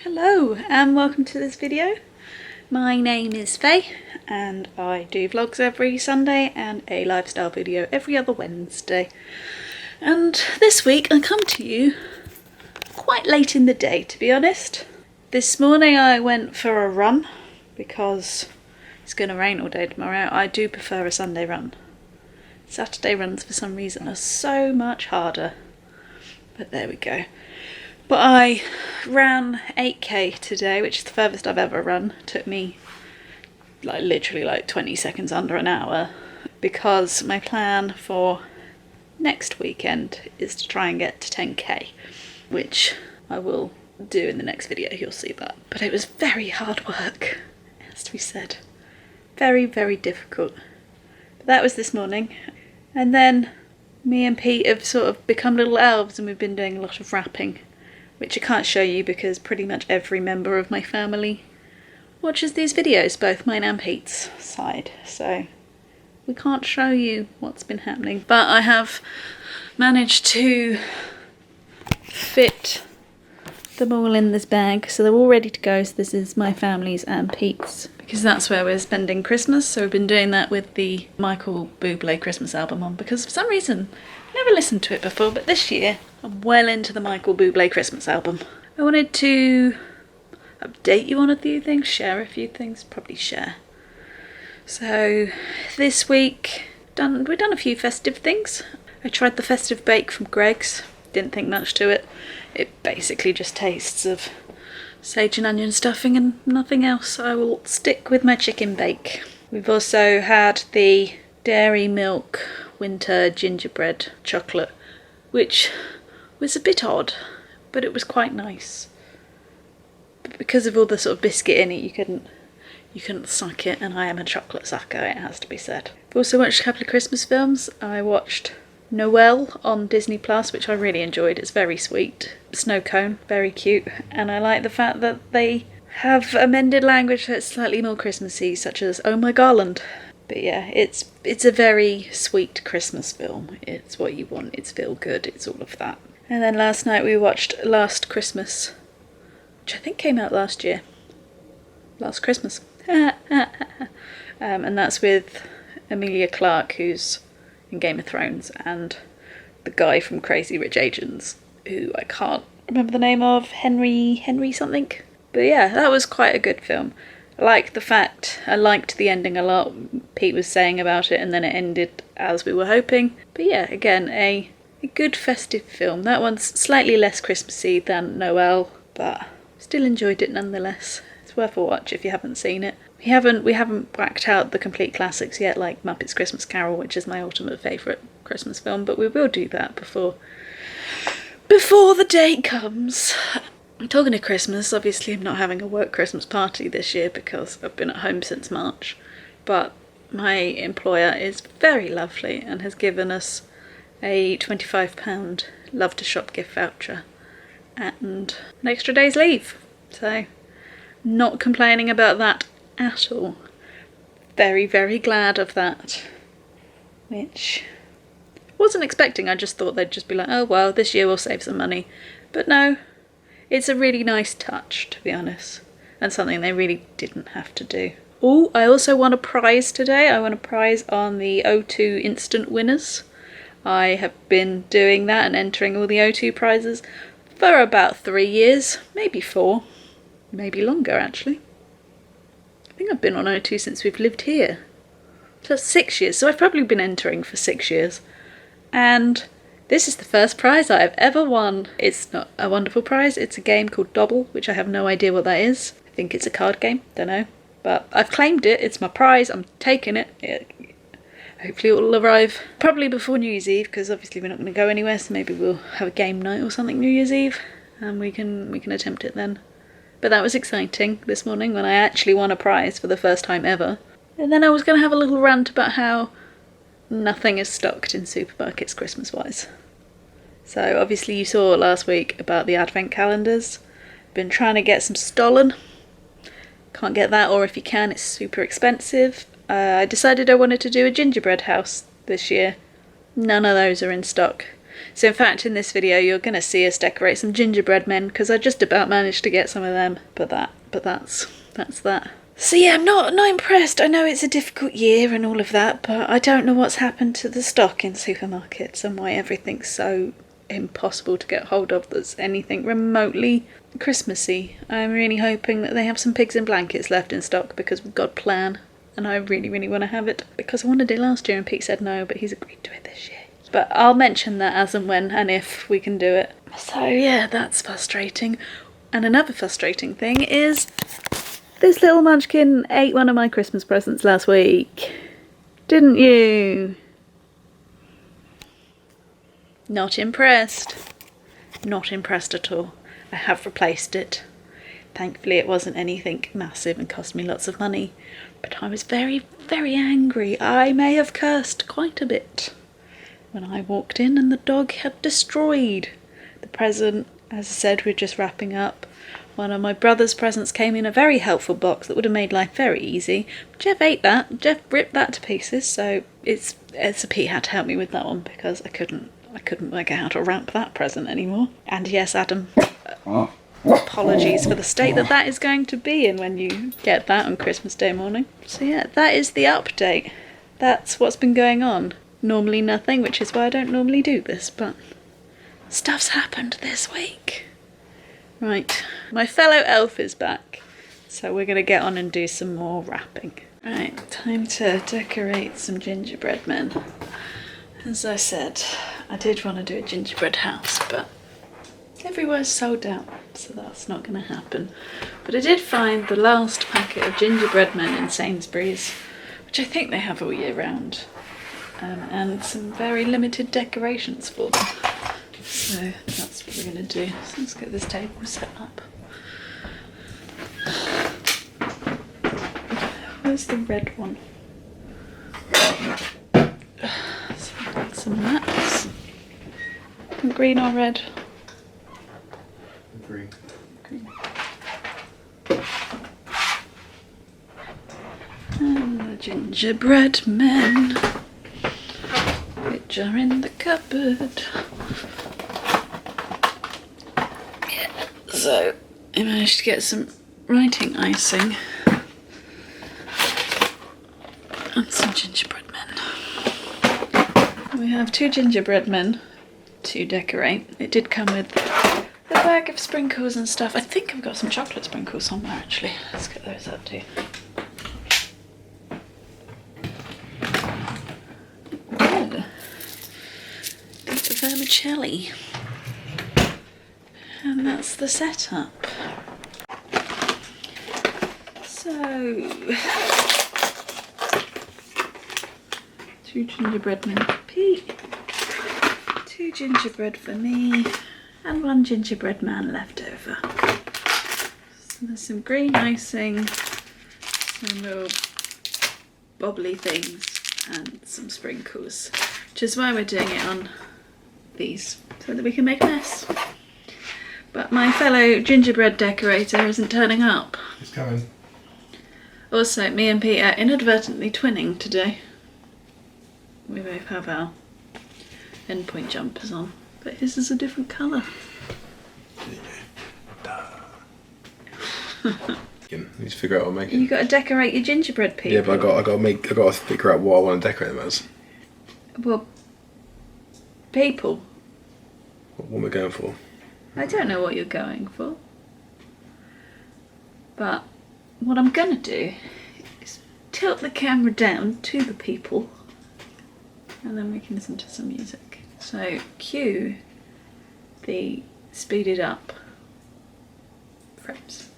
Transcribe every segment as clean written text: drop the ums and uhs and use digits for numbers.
Hello and welcome to this video. My name is Faye and I do vlogs every Sunday and a lifestyle video every other Wednesday. And this week I come to you quite late in the day, to be honest. This morning I went for a run because it's going to rain all day tomorrow. I do prefer a Sunday run. Saturday runs for some reason are so much harder, but there we go. But I ran 8k today, which is the furthest I've ever run. Took me literally 20 seconds under an hour, because my plan for next weekend is to try and get to 10k, which I will do in the next video, you'll see that. But it was very hard work, it has to be said. Very, very difficult. But that was this morning. And then me and Pete have sort of become little elves and we've been doing a lot of rapping, which I can't show you because pretty much every member of my family watches these videos, both mine and Pete's side, so we can't show you what's been happening. But I have managed to fit them all in this bag, so they're all ready to go. So this is my family's and Pete's, because that's where we're spending Christmas. So we've been doing that with the Michael Bublé Christmas album on, because for some reason I never listened to it before, but this year I'm well into the Michael Bublé Christmas album. I wanted to update you on a few things, share a few things, probably share. So this week we've done a few festive things. I tried the festive bake from Greg's, didn't think much to it. It basically just tastes of sage and onion stuffing and nothing else. I will stick with my chicken bake. We've also had the dairy milk winter gingerbread chocolate, which was a bit odd, but it was quite nice. But because of all the sort of biscuit in it, you couldn't suck it, and I am a chocolate sucker, it has to be said. I've also watched a couple of Christmas films. I watched Noel on Disney Plus, which I really enjoyed. It's very sweet. Snow cone, very cute, and I like the fact that they have amended language that's slightly more Christmassy, such as "Oh my garland." But yeah, it's a very sweet Christmas film. It's what you want. It's feel good. It's all of that. And then last night we watched Last Christmas, which I think came out last year. Last Christmas. And that's with Emilia Clarke, who's in Game of Thrones, and the guy from Crazy Rich Asians, who I can't remember the name of, Henry something. But yeah, that was quite a good film. I liked the ending a lot. Pete was saying about it, and then it ended as we were hoping. But yeah, again, a good festive film. That one's slightly less Christmassy than Noel, but still enjoyed it nonetheless. It's worth a watch if you haven't seen it. We haven't whacked out the complete classics yet, like Muppets Christmas Carol, which is my ultimate favourite Christmas film, but we will do that before the date comes. Talking of Christmas, obviously I'm not having a work Christmas party this year because I've been at home since March, but my employer is very lovely and has given us a £25 Love to Shop gift voucher and an extra day's leave, so not complaining about that at all. Very, very glad of that, which wasn't expecting. I just thought they'd just be like, oh well, this year we'll save some money, but no, it's a really nice touch, to be honest, and something they really didn't have to do. Oh, I also won a prize today. I won a prize on the O2 instant winners. I have been doing that and entering all the O2 prizes for about 3 years, maybe 4, maybe longer actually. I think I've been on O2 since we've lived here. So that's 6 years, so I've probably been entering for 6 years. And this is the first prize I have ever won. It's not a wonderful prize, it's a game called Dobble, which I have no idea what that is. I think it's a card game, don't know. But I've claimed it, it's my prize, I'm taking it. Hopefully it will arrive probably before New Year's Eve, because obviously we're not going to go anywhere, so maybe we'll have a game night or something New Year's Eve, and we can attempt it then. But that was exciting this morning when I actually won a prize for the first time ever. And then I was going to have a little rant about how nothing is stocked in supermarkets Christmas-wise. So obviously you saw last week about the advent calendars. Been trying to get some Stollen. Can't get that, or if you can, it's super expensive. I decided I wanted to do a gingerbread house this year. None of those are in stock. So in fact in this video you're going to see us decorate some gingerbread men, because I just about managed to get some of them, but that's that. So yeah, I'm not impressed. I know it's a difficult year and all of that, but I don't know what's happened to the stock in supermarkets and why everything's so impossible to get hold of that's anything remotely Christmassy. I'm really hoping that they have some pigs in blankets left in stock, because we've got a plan and I really, really want to have it, because I wanted it last year and Pete said no, but he's agreed to it this year. But I'll mention that as and when and if we can do it. So yeah, that's frustrating. And another frustrating thing is this little munchkin ate one of my Christmas presents last week. Didn't you? Not impressed. Not impressed at all. I have replaced it. Thankfully it wasn't anything massive and cost me lots of money. But I was very, very angry. I may have cursed quite a bit when I walked in and the dog had destroyed the present. As I said, we're just wrapping up. One of my brother's presents came in a very helpful box that would have made life very easy. Jeff ate that. Jeff ripped that to pieces, so Pete had to help me with that one, because I couldn't work out how to wrap that present anymore. And yes, Adam, apologies for the state that is going to be in when you get that on Christmas Day morning. So yeah, that is the update. That's what's been going on. Normally nothing, which is why I don't normally do this, but stuff's happened this week. Right, my fellow elf is back, so we're going to get on and do some more wrapping. Right, time to decorate some gingerbread men. As I said, I did want to do a gingerbread house, but everywhere's sold out, so that's not going to happen. But I did find the last packet of gingerbread men in Sainsbury's, which I think they have all year round, and some very limited decorations for them. So that's what we're going to do. So let's get this table set up. Where's the red one? So we've got some mats. Green or red? Green. Green. And the gingerbread men, which are in the cupboard. So I managed to get some writing icing and some gingerbread men. We have 2 gingerbread men to decorate. It did come with a bag of sprinkles and stuff. I think I've got some chocolate sprinkles somewhere actually. Let's get those out too. Good. Bit of vermicelli. And that's the setup. So, 2 gingerbread men for Pete, 2 gingerbread for me, and 1 gingerbread man left over. So there's some green icing, some little bobbly things, and some sprinkles, which is why we're doing it on these, so that we can make a mess. But my fellow gingerbread decorator isn't turning up. He's coming. Also, me and Pete are inadvertently twinning today. We both have our endpoint jumpers on, but his is a different colour. You need to figure out what I'm making. You got to decorate your gingerbread people. Yeah, but I got to figure out what I want to decorate them as. Well, people. What am I going for? I don't know what you're going for. But what I'm going to do is tilt the camera down to the people and then we can listen to some music. So cue the speeded up frames.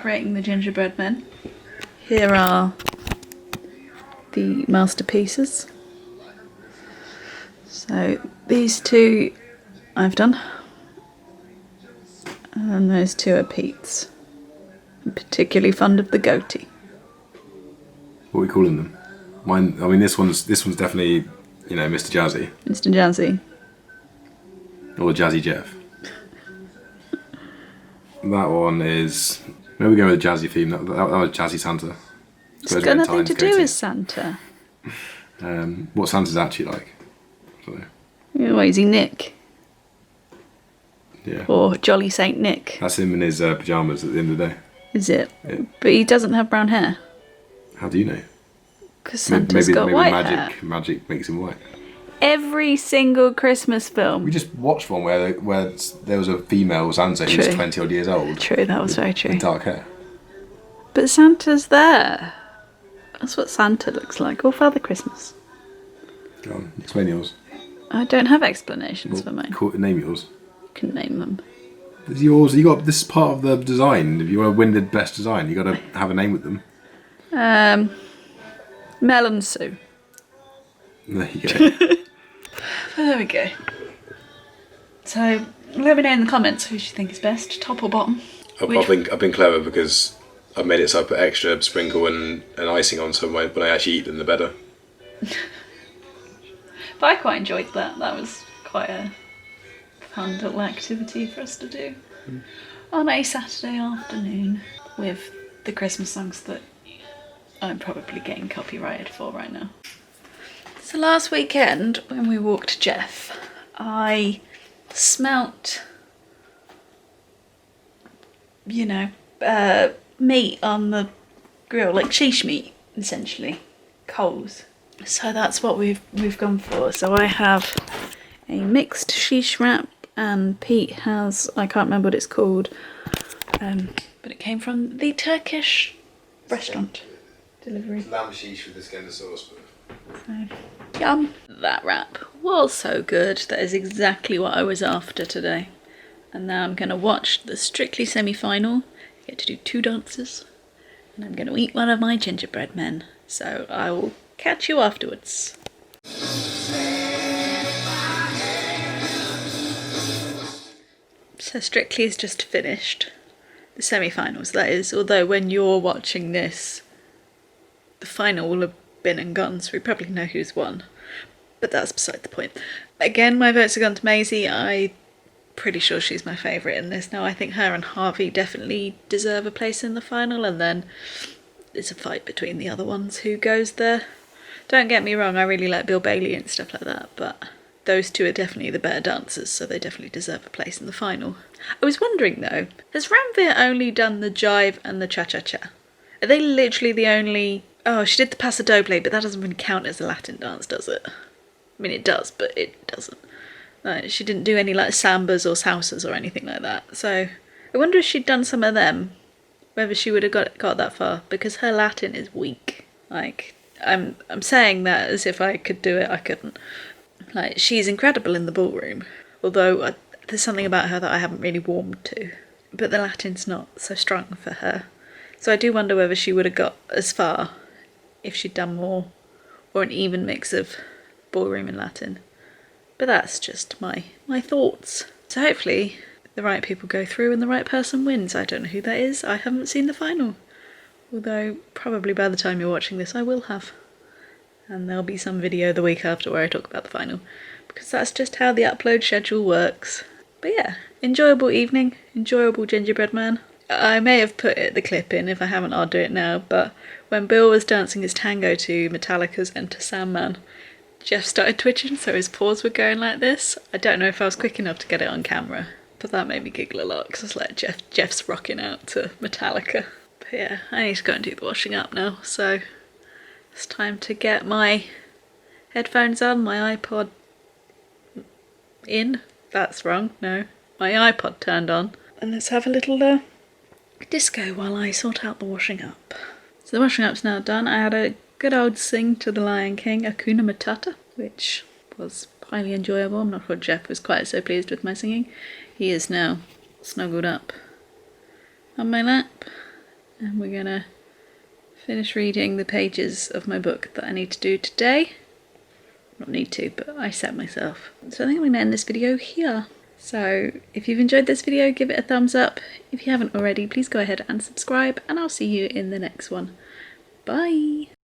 decorating the gingerbread men. Here are the masterpieces. So these two I've done, and those two are Pete's. I'm particularly fond of the goatee. What are we calling them? Mine. I mean, this one's definitely, you know, Mr. Jazzy. Mr. Jazzy. Or Jazzy Jeff. That one is. Maybe we're going with a jazzy theme. That was Jazzy Santa. It's got nothing to do with Santa. What Santa's actually like. So, Well, is he Nick? yeah. Or Jolly Saint Nick? That's him in his pyjamas at the end of the day. Is it? Yeah. But he doesn't have brown hair. How do you know? Because Santa's got maybe white hair. Magic makes him white. Every single Christmas film. We just watched one where there was a female Santa who was 20 odd years old. True, that was very true. With dark hair. But Santa's there. That's what Santa looks like. Or Father Christmas. Go on, explain yours. I don't have explanations for mine. Name yours. You can name them. It's yours. This is part of the design. If you want to win the best design, you got to have a name with them. Mel and Sue. There you go. There we go. So let me know in the comments who you think is best, top or bottom. I've been clever because I've made it so I put extra sprinkle and icing on, so when I actually eat them, the better. But I quite enjoyed that. That was quite a fun little activity for us to do on a Saturday afternoon with the Christmas songs that I'm probably getting copyrighted for right now. So last weekend when we walked Jeff, I smelt, you know, meat on the grill, like sheesh meat, essentially, coals. So that's what we've gone for. So I have a mixed sheesh wrap, and Pete has, I can't remember what it's called, but it came from the Turkish restaurant delivery. Lamb sheesh with this kind of sauce. So, yum. That wrap was so good. That is exactly what I was after today. And now I'm going to watch the Strictly semi-final. I get to do 2 dances. And I'm going to eat one of my gingerbread men. So I will catch you afterwards. So Strictly is just finished. The semi-finals, that is. Although when you're watching this, the final will have been and gone, so we probably know who's won. But that's beside the point. Again, my votes have gone to Maisie. I'm pretty sure she's my favourite in this. Now, I think her and Harvey definitely deserve a place in the final, and then it's a fight between the other ones who goes there. Don't get me wrong, I really like Bill Bailey and stuff like that, but those two are definitely the better dancers, so they definitely deserve a place in the final. I was wondering though, has Ranveer only done the jive and the cha-cha-cha? Are they literally the only... Oh, she did the Paso Doble, but that doesn't really count as a Latin dance, does it? I mean, it does, but it doesn't. She didn't do any like sambas or salsas or anything like that. So I wonder if she'd done some of them, whether she would have got that far, because her Latin is weak. Like, I'm saying that as if I could do it, I couldn't. Like, she's incredible in the ballroom, although there's something about her that I haven't really warmed to. But the Latin's not so strong for her. So I do wonder whether she would have got as far if she'd done more, or an even mix of ballroom and Latin. But that's just my thoughts. So hopefully the right people go through and the right person wins. I don't know who that is. I haven't seen the final. Although probably by the time you're watching this I will have. And there'll be some video the week after where I talk about the final. Because that's just how the upload schedule works. But yeah, enjoyable evening. Enjoyable gingerbread man. I may have put the clip in. If I haven't, I'll do it now. But when Bill was dancing his tango to Metallica's Enter Sandman, Jeff started twitching, so his paws were going like this. I don't know if I was quick enough to get it on camera, but that made me giggle a lot because it's like Jeff's rocking out to Metallica. But yeah, I need to go and do the washing up now, so it's time to get my headphones on, my iPod in. That's wrong, no. My iPod turned on. And let's have a little disco while I sort out the washing up. So the washing up's now done. I had a good old sing to the Lion King, Hakuna Matata, which was highly enjoyable. I'm not sure Jeff was quite so pleased with my singing. He is now snuggled up on my lap, and we're gonna finish reading the pages of my book that I need to do today. Not need to, but I set myself. So I think I'm gonna end this video here. So if you've enjoyed this video, give it a thumbs up. If you haven't already, please go ahead and subscribe, and I'll see you in the next one. Bye!